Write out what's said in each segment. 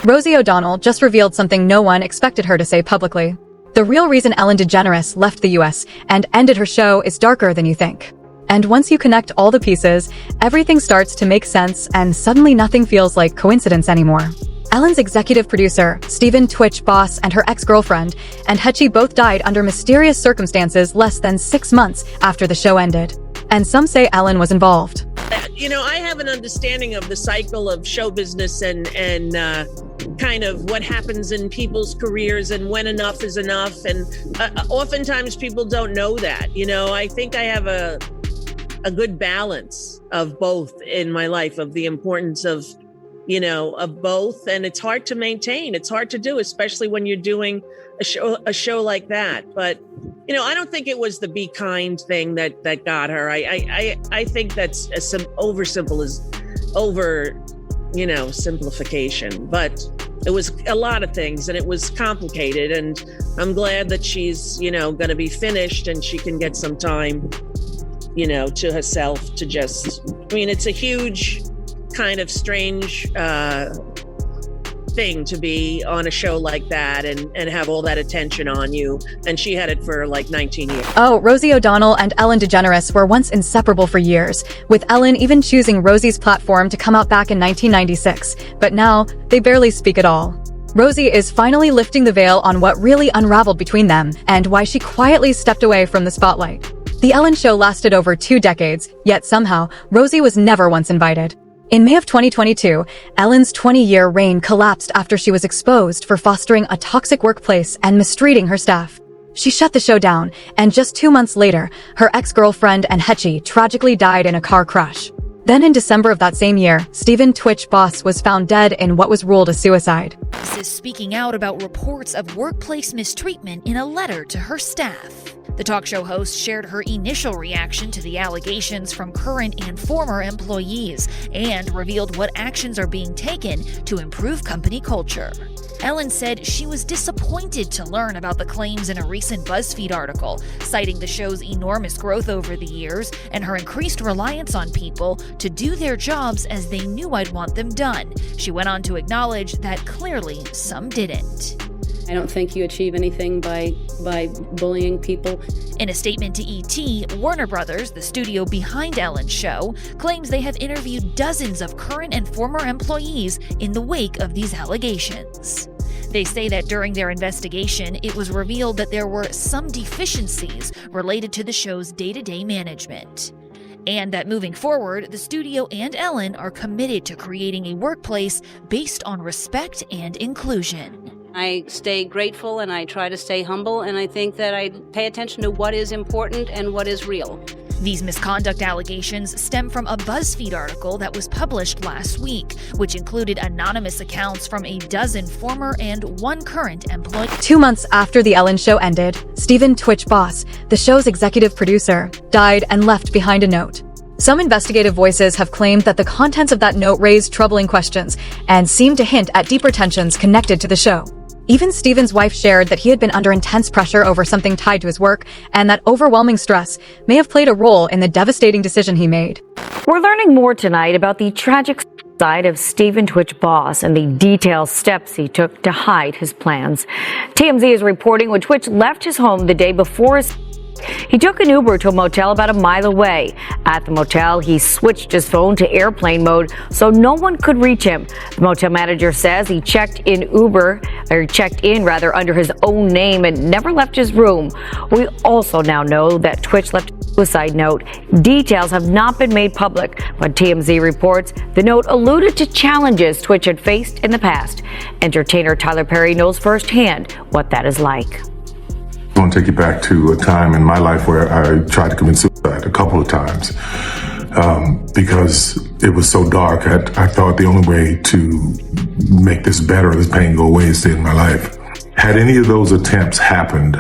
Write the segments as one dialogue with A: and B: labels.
A: Rosie O'Donnell just revealed something no one expected her to say publicly. The real reason Ellen DeGeneres left the US and ended her show is darker than you think. And once you connect all the pieces, everything starts to make sense and suddenly nothing feels like coincidence anymore. Ellen's executive producer, Stephen "Twitch" Boss, and her ex-girlfriend, and Hetchy both died under mysterious circumstances less than 6 months after the show ended. And some say Ellen was involved.
B: I have an understanding of the cycle of show business and kind of what happens in people's careers and when enough is enough. And oftentimes people don't know that. I think I have a good balance of both in my life, of the importance of both. And it's hard to maintain. It's hard to do, especially when you're doing a show like that. But, I don't think it was the be kind thing that got her. I think that's simplification, but it was a lot of things and it was complicated. And I'm glad that she's, going to be finished and she can get some time, to herself to just, it's a huge kind of strange thing to be on a show like that and have all that attention on you. And she had it for like 19 years.
A: Oh, Rosie O'Donnell and Ellen DeGeneres were once inseparable for years, with Ellen even choosing Rosie's platform to come out back in 1996. But now, they barely speak at all. Rosie is finally lifting the veil on what really unraveled between them and why she quietly stepped away from the spotlight. The Ellen Show lasted over 2 decades, yet somehow, Rosie was never once invited. In May of 2022, Ellen's 20-year reign collapsed after she was exposed for fostering a toxic workplace and mistreating her staff. She shut the show down, and just 2 months later, her ex-girlfriend and Hetchy tragically died in a car crash. Then in December of that same year, Stephen "Twitch" Boss was found dead in what was ruled a suicide.
C: This is speaking out about reports of workplace mistreatment in a letter to her staff. The talk show host shared her initial reaction to the allegations from current and former employees and revealed what actions are being taken to improve company culture. Ellen said she was disappointed to learn about the claims in a recent BuzzFeed article, citing the show's enormous growth over the years and her increased reliance on people to do their jobs as they knew I'd want them done. She went on to acknowledge that clearly some didn't.
D: I don't think you achieve anything by bullying people.
C: In a statement to ET, Warner Brothers, the studio behind Ellen's show, claims they have interviewed dozens of current and former employees in the wake of these allegations. They say that during their investigation, it was revealed that there were some deficiencies related to the show's day-to-day management. And that moving forward, the studio and Ellen are committed to creating a workplace based on respect and inclusion.
D: I stay grateful and I try to stay humble, and I think that I pay attention to what is important and what is real.
C: These misconduct allegations stem from a BuzzFeed article that was published last week, which included anonymous accounts from a dozen former and 1 current employee.
A: 2 months after The Ellen Show ended, Stephen "Twitch" Boss, the show's executive producer, died and left behind a note. Some investigative voices have claimed that the contents of that note raised troubling questions and seemed to hint at deeper tensions connected to the show. Even Stephen's wife shared that he had been under intense pressure over something tied to his work, and that overwhelming stress may have played a role in the devastating decision he made.
E: We're learning more tonight about the tragic side of Stephen "Twitch" Boss and the detailed steps he took to hide his plans. TMZ is reporting when Twitch left his home the day before he took an Uber to a motel about a mile away. At the motel, he switched his phone to airplane mode so no one could reach him. The motel manager says he checked in under his own name and never left his room. We also now know that Twitch left a suicide note. Details have not been made public, but TMZ reports the note alluded to challenges Twitch had faced in the past. Entertainer Tyler Perry knows firsthand what that is like.
F: I want to take you back to a time in my life where I tried to commit suicide a couple of times because it was so dark. I thought the only way to make this better, this pain go away, is stay in my life. Had any of those attempts happened,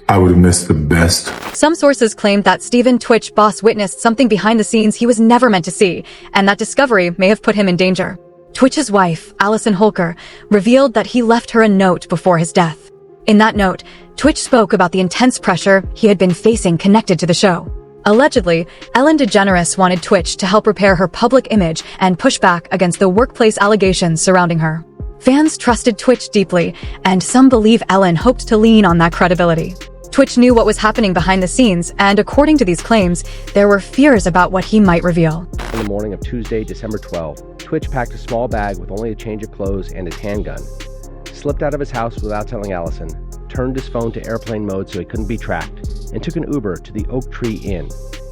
F: I would have missed the best.
A: Some sources claimed that Stephen "Twitch" Boss witnessed something behind the scenes he was never meant to see, and that discovery may have put him in danger. Twitch's wife, Allison Holker, revealed that he left her a note before his death. In that note, Twitch spoke about the intense pressure he had been facing connected to the show. Allegedly, Ellen DeGeneres wanted Twitch to help repair her public image and push back against the workplace allegations surrounding her. Fans trusted Twitch deeply, and some believe Ellen hoped to lean on that credibility. Twitch knew what was happening behind the scenes, and according to these claims, there were fears about what he might reveal.
G: In the morning of Tuesday, December 12, Twitch packed a small bag with only a change of clothes and his handgun, slipped out of his house without telling Allison, turned his phone to airplane mode so he couldn't be tracked, and took an Uber to the Oak Tree Inn,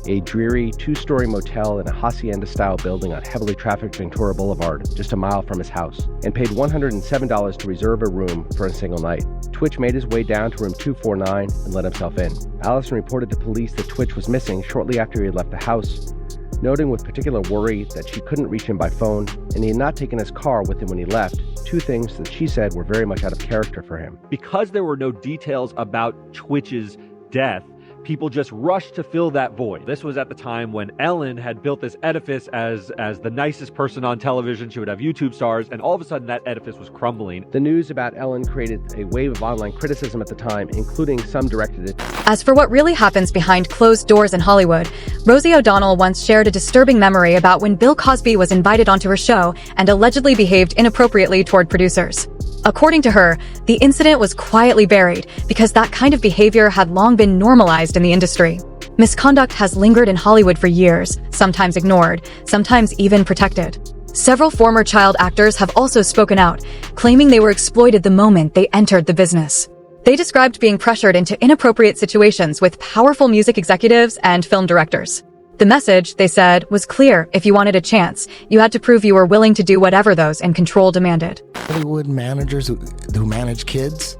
G: a dreary two-story motel in a hacienda-style building on heavily trafficked Ventura Boulevard, just a mile from his house, and paid $107 to reserve a room for a single night. Twitch made his way down to room 249 and let himself in. Allison reported to police that Twitch was missing shortly after he had left the house, noting with particular worry that she couldn't reach him by phone and he had not taken his car with him when he left, two things that she said were very much out of character for him.
H: Because there were no details about Twitch's death, people just rushed to fill that void. This was at the time when Ellen had built this edifice as the nicest person on television. She would have YouTube stars, and all of a sudden that edifice was crumbling.
G: The news about Ellen created a wave of online criticism at the time, including some directed at...
A: As for what really happens behind closed doors in Hollywood, Rosie O'Donnell once shared a disturbing memory about when Bill Cosby was invited onto her show and allegedly behaved inappropriately toward producers. According to her, the incident was quietly buried because that kind of behavior had long been normalized in the industry. Misconduct has lingered in Hollywood for years, sometimes ignored, sometimes even protected. Several former child actors have also spoken out, claiming they were exploited the moment they entered the business. They described being pressured into inappropriate situations with powerful music executives and film directors. The message, they said, was clear: if you wanted a chance, you had to prove you were willing to do whatever those in control demanded.
I: Hollywood managers who manage kids,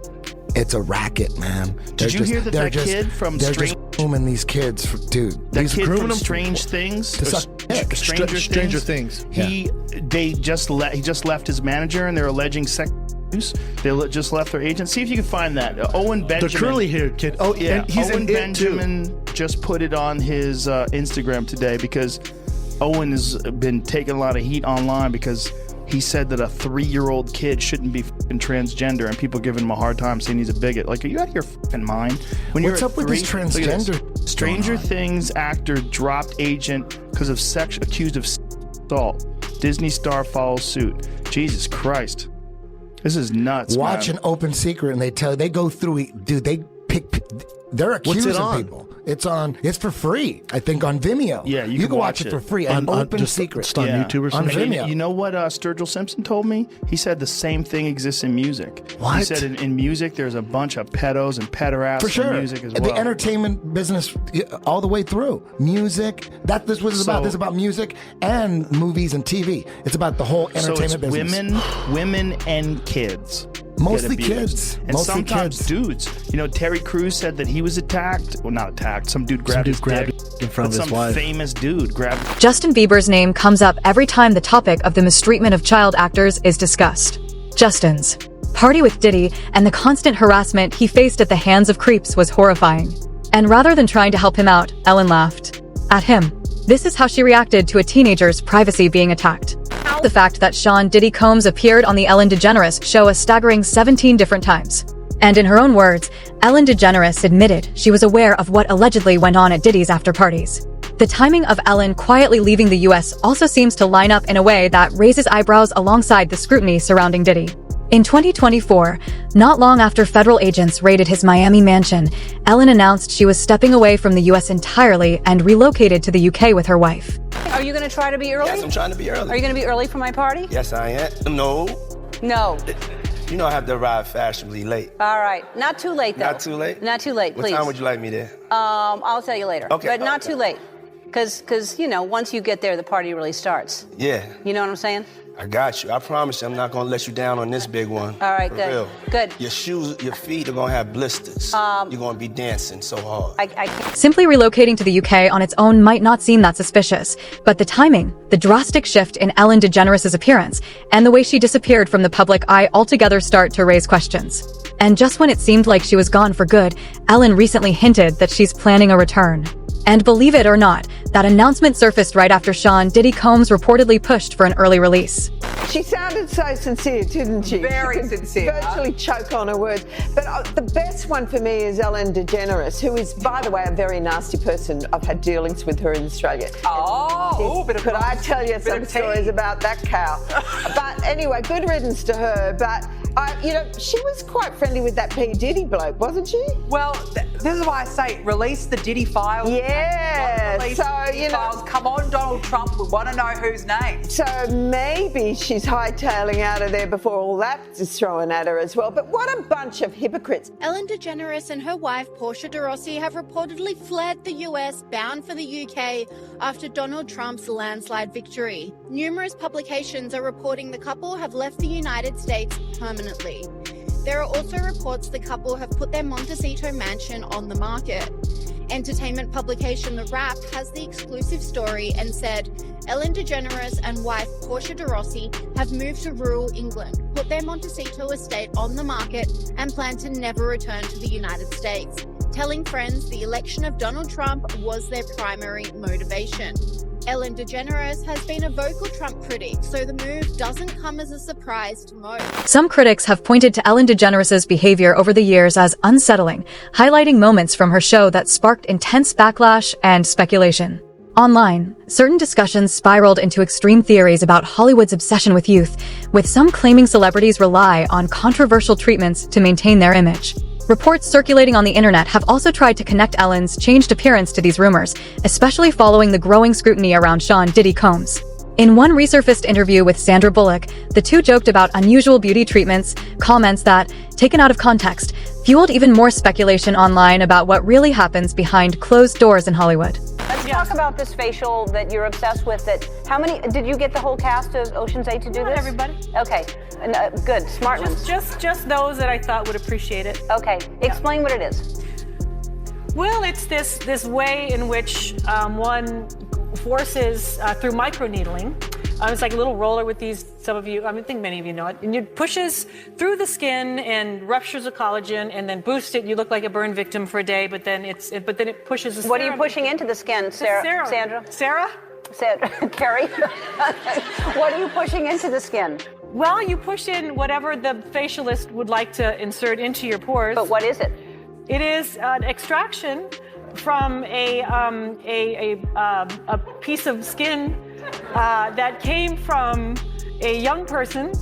I: it's a racket, man.
J: Did you hear that kid from
I: they're
J: Strange...
I: just grooming these kids, dude.
J: That kid from Strange Things? Stranger Things.
I: Yeah.
J: He just left his manager, and they're alleging sex abuse. They just left their agent. See if you can find that. Owen Benjamin.
K: The curly-haired kid. Oh, yeah.
J: And he's Owen Benjamin just put it on his Instagram today because Owen has been taking a lot of heat online because he said that a 3-year-old kid shouldn't be transgender, and people giving him a hard time saying he's a bigot. Like, are you out of your mind?
I: What's up with this transgender?
J: Stranger Things actor dropped agent because of accused of assault. Disney star follows suit. Jesus Christ. This is nuts.
I: Watch
J: man.
I: An Open Secret, and they go through, dude, they pick, they're accusing people. It's for free, I think, on Vimeo.
J: Yeah, you can
I: watch it for free. An Open Secret.
K: Just on YouTube or something?
I: On Vimeo.
J: You know what Sturgill Simpson told me? He said the same thing exists in music.
I: What?
J: He said in music there's a bunch of pedos and pederasts
I: for sure.
J: in music as well.
I: The entertainment business all the way through. Music, this is what it's about. This is about music and movies and TV. It's about the whole entertainment business.
J: Women and kids.
I: Mostly kids.
J: And sometimes dudes. You know, Terry Crews said that he was attacked. Well, not attacked. Some dude grabbed his dick
K: in front of his wife.
J: Some famous dude grabbed.
A: Justin Bieber's name comes up every time the topic of the mistreatment of child actors is discussed. Justin's party with Diddy and the constant harassment he faced at the hands of creeps was horrifying. And rather than trying to help him out, Ellen laughed at him. This is how she reacted to a teenager's privacy being attacked. The fact that Sean Diddy Combs appeared on the Ellen DeGeneres show a staggering 17 different times. And in her own words, Ellen DeGeneres admitted she was aware of what allegedly went on at Diddy's after parties. The timing of Ellen quietly leaving the US also seems to line up in a way that raises eyebrows alongside the scrutiny surrounding Diddy. In 2024, not long after federal agents raided his Miami mansion, Ellen announced she was stepping away from the US entirely and relocated to the UK with her wife.
D: Are you going to try to be early?
L: Yes, I'm trying to be early.
D: Are you going to be early for my party?
L: Yes, I am. No.
D: No.
L: You know I have to arrive fashionably late.
D: All right. Not too late, though.
L: Not too late?
D: Not too late, please.
L: What time would you like me there?
D: I'll tell you later.
L: Okay.
D: But not too late. Because, you know, once you get there, the party really starts.
L: Yeah.
D: You know what I'm saying?
L: I got you. I promise you I'm not going to let you down on this big one.
D: All right,
L: For
D: good.
L: real.
D: Good.
L: Your shoes, your feet are going to have blisters. You're going to be dancing so hard.
D: I can't.
A: Simply relocating to the UK on its own might not seem that suspicious, but the timing, the drastic shift in Ellen DeGeneres' appearance, and the way she disappeared from the public eye altogether start to raise questions. And just when it seemed like she was gone for good, Ellen recently hinted that she's planning a return. And believe it or not, that announcement surfaced right after Sean Diddy Combs reportedly pushed for an early release.
M: She sounded so sincere, didn't she?
N: Very sincere.
M: Virtually choke on her words. But the best one for me is Ellen DeGeneres, who is, by the way, a very nasty person. I've had dealings with her in Australia. Could I tell you some stories about that cow? But anyway, good riddance to her. But she was quite friendly with that P. Diddy bloke, wasn't she?
N: Well, this is why I say release the Diddy files.
M: Yeah. So,
N: files. Come on, Donald Trump. We want to know whose name.
M: So maybe she's hightailing out of there before all that is thrown at her as well. But what a bunch of hypocrites.
O: Ellen DeGeneres and her wife, Portia de Rossi, have reportedly fled the US, bound for the UK, after Donald Trump's landslide victory. Numerous publications are reporting the couple have left the United States permanently. There are also reports the couple have put their Montecito mansion on the market. Entertainment publication The Wrap has the exclusive story and said, Ellen DeGeneres and wife Portia de Rossi have moved to rural England, put their Montecito estate on the market, and plan to never return to the United States, telling friends the election of Donald Trump was their primary motivation. Ellen DeGeneres has been a vocal Trump critic, so the move doesn't come as a surprise to most.
A: Some critics have pointed to Ellen DeGeneres' behavior over the years as unsettling, highlighting moments from her show that sparked intense backlash and speculation. Online, certain discussions spiraled into extreme theories about Hollywood's obsession with youth, with some claiming celebrities rely on controversial treatments to maintain their image. Reports circulating on the internet have also tried to connect Ellen's changed appearance to these rumors, especially following the growing scrutiny around Sean Diddy Combs. In one resurfaced interview with Sandra Bullock, the two joked about unusual beauty treatments, comments that, taken out of context, fueled even more speculation online about what really happens behind closed doors in Hollywood.
D: Let's talk about this facial that you're obsessed with. How many, did you get the whole cast of Ocean's 8 to do
P: Not
D: this?
P: everybody.
D: Okay, good, smart ones.
P: Just those that I thought would appreciate it.
D: Okay, explain what it is.
P: Well, it's this way in which one forces through microneedling. It's like a little roller with these, some of you, I think many of you know it, and it pushes through the skin and ruptures the collagen and then boosts it. You look like a burn victim for a day, but then it pushes the
D: What are you pushing into the skin, Sandra?
P: Sarah?
D: Carrie? What are you pushing into the skin?
P: Well, you push in whatever the facialist would like to insert into your pores.
D: But what is it?
P: It is an extraction from a piece of skin that came from a young person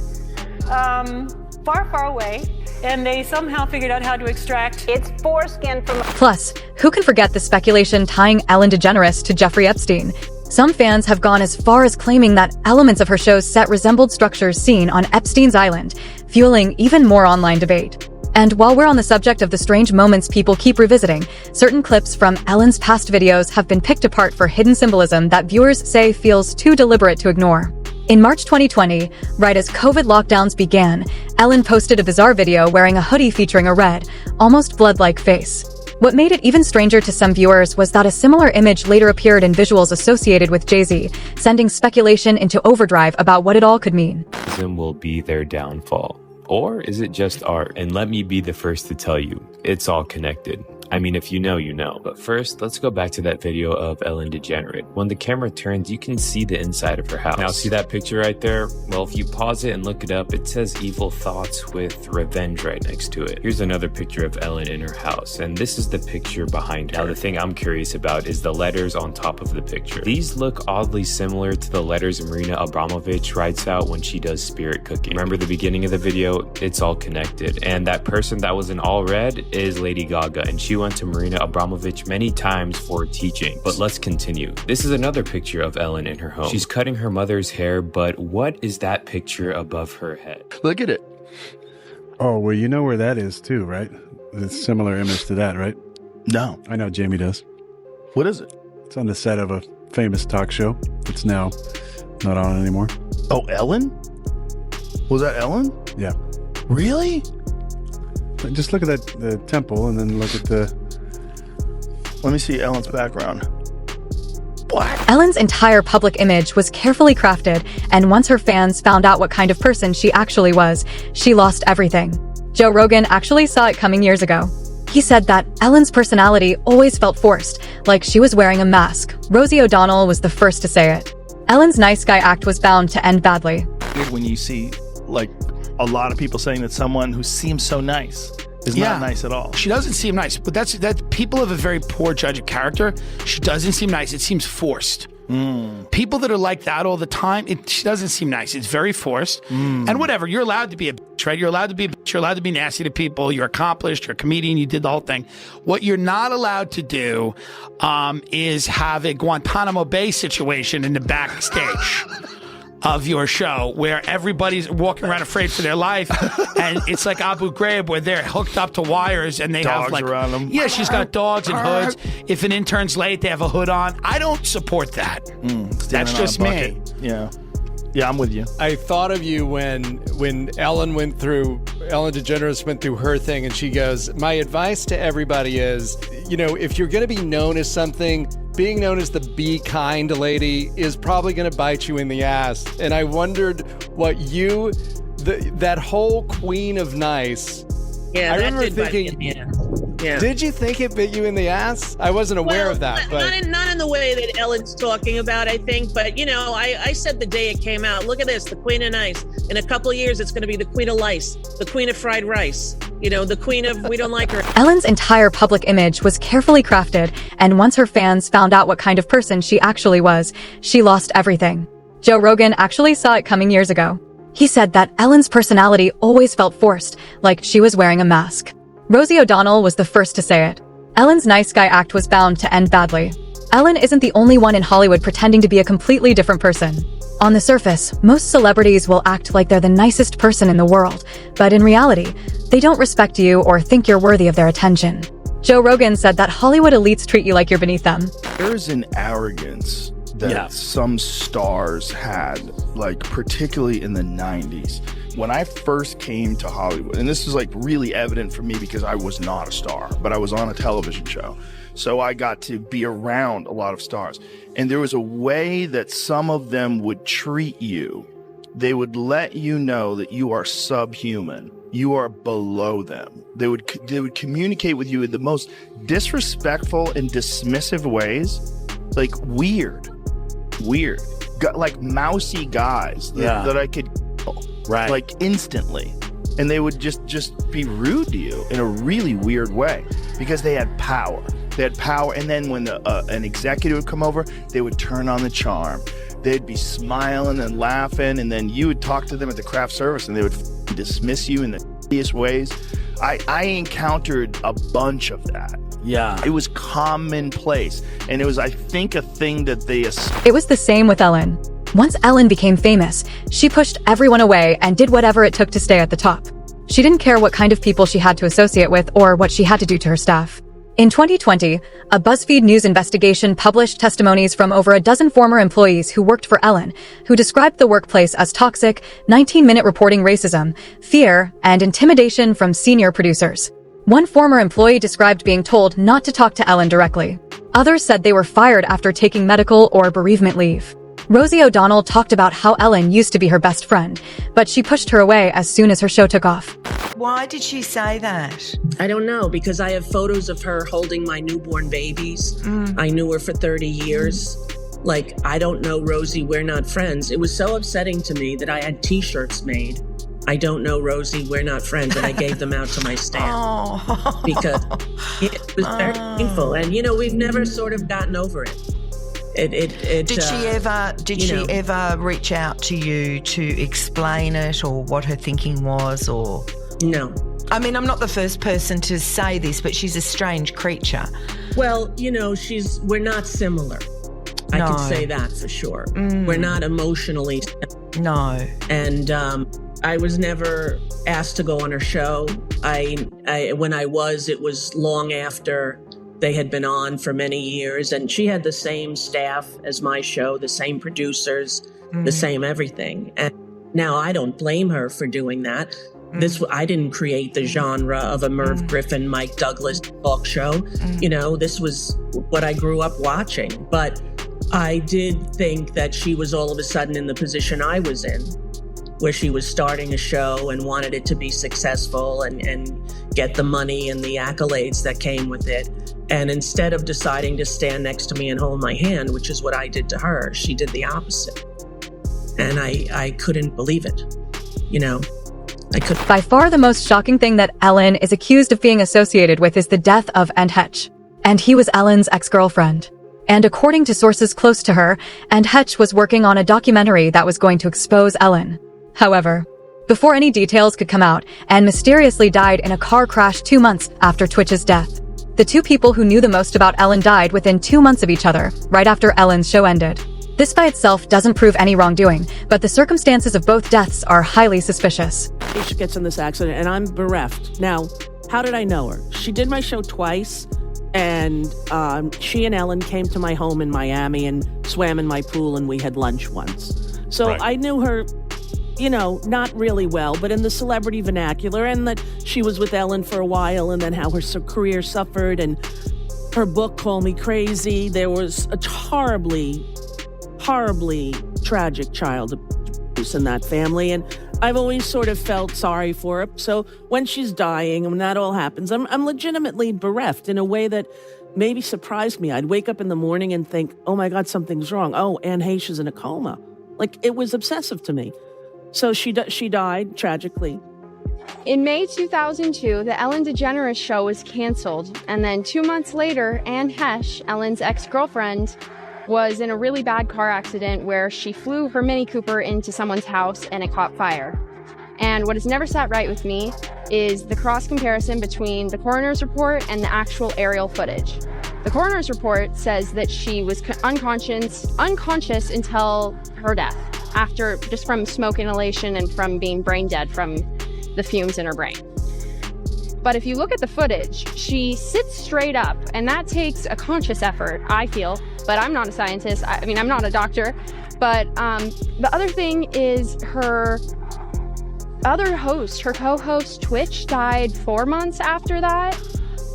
P: far away, and they somehow figured out how to extract.
D: It's foreskin from.
A: Plus, who can forget the speculation tying Ellen DeGeneres to Jeffrey Epstein? Some fans have gone as far as claiming that elements of her show's set resembled structures seen on Epstein's island, fueling even more online debate. And while we're on the subject of the strange moments people keep revisiting, certain clips from Ellen's past videos have been picked apart for hidden symbolism that viewers say feels too deliberate to ignore. In March 2020, right as COVID lockdowns began, Ellen posted a bizarre video wearing a hoodie featuring a red, almost blood-like face. What made it even stranger to some viewers was that a similar image later appeared in visuals associated with Jay-Z, sending speculation into overdrive about what it all could mean.
Q: Will be their downfall. Or is it just art? And let me be the first to tell you, it's all connected. I mean, if you know, you know. But first, let's go back to that video of Ellen DeGeneres. When the camera turns, you can see the inside of her house. Now, see that picture right there? Well, if you pause it and look it up, it says evil thoughts with revenge right next to it. Here's another picture of Ellen in her house, and this is the picture behind her. Now, the thing I'm curious about is the letters on top of the picture. These look oddly similar to the letters Marina Abramovich writes out when she does spirit cooking. Remember the beginning of the video? It's all connected. And that person that was in all red is Lady Gaga, and she went to Marina Abramovich many times for teaching. But let's continue. This is another picture of Ellen in her home. She's cutting her mother's hair, but what is that picture above her head?
J: Look at it.
K: Oh, well, you know where that is too, right? It's a similar image to that, right?
J: No.
K: I know Jamie does.
J: What is it?
K: It's on the set of a famous talk show. It's now not on anymore.
J: Oh, Ellen? Was that Ellen?
K: Yeah.
J: Really?
K: Just look at the temple and then look at the...
J: Let me see Ellen's background. What?
A: Ellen's entire public image was carefully crafted, and once her fans found out what kind of person she actually was, she lost everything. Joe Rogan actually saw it coming years ago. He said that Ellen's personality always felt forced, like she was wearing a mask. Rosie O'Donnell was the first to say it. Ellen's nice guy act was bound to end badly.
J: When you see, like, a lot of people saying that someone who seems so nice is not nice at all.
R: She doesn't seem nice, but that people have a very poor judge of character. She doesn't seem nice. It seems forced. People that are like that all the time, she doesn't seem nice. It's very forced. And whatever, you're allowed to be a bitch, right? You're allowed to be a bitch. You're allowed to be nasty to people. You're accomplished. You're a comedian. You did the whole thing. What you're not allowed to do is have a Guantanamo Bay situation in the backstage of your show where everybody's walking around afraid for their life, and it's like Abu Ghraib where they're hooked up to wires and they
J: Dogs
R: have like
J: around them.
R: Yeah, she's got dogs and hoods. If an intern's late, they have a hood on. I don't support that. That's just me.
J: Yeah, I'm with you.
S: I thought of you when Ellen DeGeneres went through her thing, and she goes, my advice to everybody is, if you're going to be known as something, being known as the be kind lady is probably going to bite you in the ass. And I wondered what that whole queen of nice.
B: Yeah,
S: I
B: that
S: remember
B: did
S: thinking,
B: bite me in the ass. Yeah.
S: Did you think it bit you in the ass? I wasn't aware of that. But
B: Not in the way that Ellen's talking about, I think. But, I said the day it came out, look at this, the queen of nice. In a couple of years, it's going to be the queen of lice, the queen of fried rice, the queen of we don't like her.
A: Ellen's entire public image was carefully crafted, and once her fans found out what kind of person she actually was, she lost everything. Joe Rogan actually saw it coming years ago. He said that Ellen's personality always felt forced, like she was wearing a mask. Rosie O'Donnell was the first to say it. Ellen's nice guy act was bound to end badly. Ellen isn't the only one in Hollywood pretending to be a completely different person. On the surface, most celebrities will act like they're the nicest person in the world, but in reality, they don't respect you or think you're worthy of their attention. Joe Rogan said that Hollywood elites treat you like you're beneath them.
J: There's an arrogance that some stars had, like particularly in the 90s. When I first came to Hollywood, and this is like really evident for me because I was not a star, but I was on a television show. So I got to be around a lot of stars. And there was a way that some of them would treat you. They would let you know that you are subhuman. You are below them. They would communicate with you in the most disrespectful and dismissive ways, like weird, like mousy guys that I could like instantly. And they would just be rude to you in a really weird way because they had power. And then when an executive would come over, they would turn on the charm. They'd be smiling and laughing, and then you would talk to them at the craft service and they would dismiss you in the shittiest ways. I encountered a bunch of that.
R: Yeah.
J: It was commonplace. And it was, I think, a thing that they...
A: It was the same with Ellen. Once Ellen became famous, she pushed everyone away and did whatever it took to stay at the top. She didn't care what kind of people she had to associate with or what she had to do to her staff. In 2020, a BuzzFeed News investigation published testimonies from over a dozen former employees who worked for Ellen, who described the workplace as toxic, 19-minute reporting racism, fear, and intimidation from senior producers. One former employee described being told not to talk to Ellen directly. Others said they were fired after taking medical or bereavement leave. Rosie O'Donnell talked about how Ellen used to be her best friend, but she pushed her away as soon as her show took off.
T: Why did she say that?
B: I don't know, because I have photos of her holding my newborn babies. I knew her for 30 years. Like, I don't know, Rosie, we're not friends. It was so upsetting to me that I had t-shirts made. I don't know, Rosie, we're not friends. And I gave them out to my staff because it was very painful. And, we've never sort of gotten over it.
T: Did she ever reach out to you to explain it or what her thinking was, or?
B: No.
T: I mean, I'm not the first person to say this, but she's a strange creature.
B: Well, we're not similar. I can say that for sure. We're not emotionally similar.
T: No.
B: And I was never asked to go on her show. When I was, it was long after they had been on for many years, and she had the same staff as my show, the same producers, the same everything. And now I don't blame her for doing that. I didn't create the genre of a Merv Griffin, Mike Douglas talk show. This was what I grew up watching. But I did think that she was all of a sudden in the position I was in. where she was starting a show and wanted it to be successful and get the money and the accolades that came with it. And instead of deciding to stand next to me and hold my hand, which is what I did to her, she did the opposite. And I couldn't believe it. You know, I could.
A: By far the most shocking thing that Ellen is accused of being associated with is the death of Hetch. And he was Ellen's ex-girlfriend. And according to sources close to her, Hetch was working on a documentary that was going to expose Ellen. However, before any details could come out, Anne mysteriously died in a car crash 2 months after Twitch's death. The two people who knew the most about Ellen died within 2 months of each other, right after Ellen's show ended. This by itself doesn't prove any wrongdoing, but the circumstances of both deaths are highly suspicious.
U: She gets in this accident, and I'm bereft. Now, how did I know her? She did my show twice, and she and Ellen came to my home in Miami and swam in my pool, and we had lunch once. So I knew her, you know, not really well, but in the celebrity vernacular, and that she was with Ellen for a while, and then how her career suffered, and her book, Call Me Crazy. There was a horribly tragic child abuse in that family, and I've always sort of felt sorry for her. So when she's dying and when that all happens, I'm legitimately bereft in a way that maybe surprised me. I'd wake up in the morning and think, oh my God, something's wrong. Oh, Anne Heche is in a coma. Like, it was obsessive to me. So she died tragically.
V: In May 2002, the Ellen DeGeneres show was canceled, and then 2 months later, Anne Heche, Ellen's ex-girlfriend, was in a really bad car accident where she flew her Mini Cooper into someone's house and it caught fire. And what has never sat right with me is the cross comparison between the coroner's report and the actual aerial footage. The coroner's report says that she was unconscious until her death, after just from smoke inhalation and from being brain dead from the fumes in her brain. But if you look at the footage, she sits straight up, and that takes a conscious effort, I feel, but I'm not a scientist. I mean, I'm not a doctor. But the other thing is her other host, her co-host Twitch, died 4 months after that.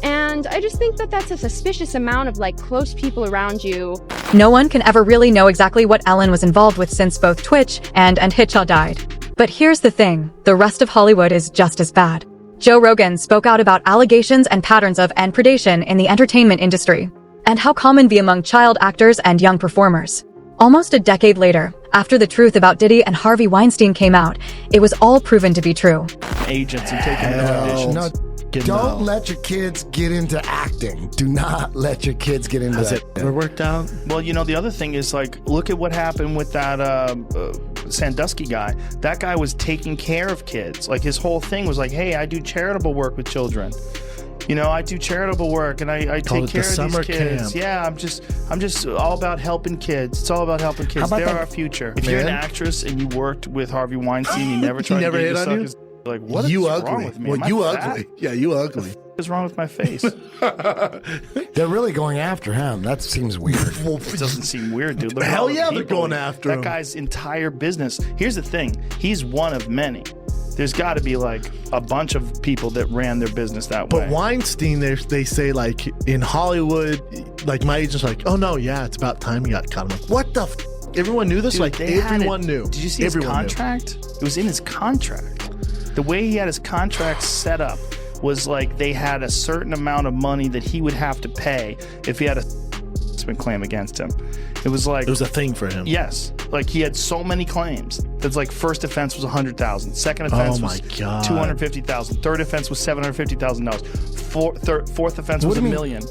V: And I just think that that's a suspicious amount of like close people around you.
A: No one can ever really know exactly what Ellen was involved with since both Twitch and Hitchell died. But here's the thing, the rest of Hollywood is just as bad. Joe Rogan spoke out about allegations and patterns of and predation in the entertainment industry, and how common be among child actors and young performers. Almost a decade later, after the truth about Diddy and Harvey Weinstein came out, it was all proven to be true.
J: Agents and taking auditions.
I: No, don't let your kids get into acting. Do not let your kids get into that.
J: Has it worked out? Well, you know, the other thing is, like, look at what happened with that Sandusky guy. That guy was taking care of kids. Like, his whole thing was like, hey, I do charitable work with children. You know, I do charitable work and I take care of these kids. Camp. Yeah, I'm just all about helping kids. It's all about helping kids. They're our future. If you're an actress and you worked with Harvey Weinstein, you never tried to get
W: hit on
J: you? Like, what
W: you
J: is
W: ugly.
J: wrong with me?
W: Well, you ugly. Yeah, you ugly.
J: What is wrong with my face?
I: They're really going after him. That seems weird.
J: Well, it doesn't seem weird, dude. Look
W: Hell yeah,
J: they're
W: going after him.
J: That guy's entire business. Here's the thing. He's one of many. There's got to be like a bunch of people that ran their business that way.
W: But Weinstein, they say like in Hollywood, like my agent's like, oh no, yeah, it's about time he got caught. I'm like, what the? Everyone knew this.
J: Dude,
W: like everyone knew.
J: Did you see his contract? It was in his contract. The way he had his contract set up was like they had a certain amount of money that he would have to pay if he had a claim against him. It was like,
W: it was a thing for him.
J: Yes, like he had so many claims. That's like first offense was $100,000, second offense was $250,000, third offense was $750,000, fourth offense was $1 million.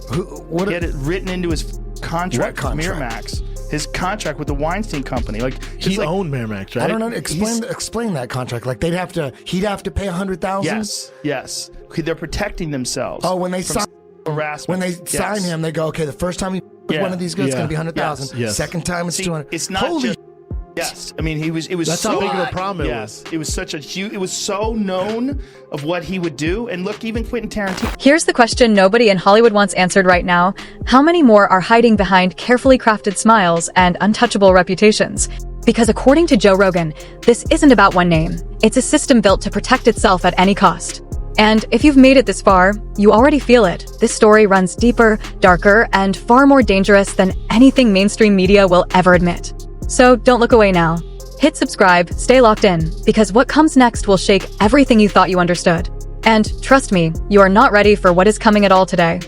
J: He had it written into his contract with Miramax. His contract with the Weinstein Company, like
W: he owned Miramax, right?
I: I don't know. Explain that contract. Like he'd have to pay $100,000.
J: Yes. They're protecting themselves.
I: Oh, when they sign
J: harassment.
I: When they sign him, they go, okay, the first time you one of these goods, it's going to be $100,000.
W: Yes.
I: Second time, it's $200,000.
J: It's not holy. Yes, I mean it was.
W: That's
J: so
W: how big of a problem it was.
J: It was such a huge. It was so known of what he would do, and look, even Quentin Tarantino.
A: Here's the question nobody in Hollywood wants answered right now: how many more are hiding behind carefully crafted smiles and untouchable reputations? Because according to Joe Rogan, this isn't about one name. It's a system built to protect itself at any cost. And if you've made it this far, you already feel it. This story runs deeper, darker, and far more dangerous than anything mainstream media will ever admit. So don't look away now. Hit subscribe, stay locked in, because what comes next will shake everything you thought you understood. And trust me, you are not ready for what is coming at all today.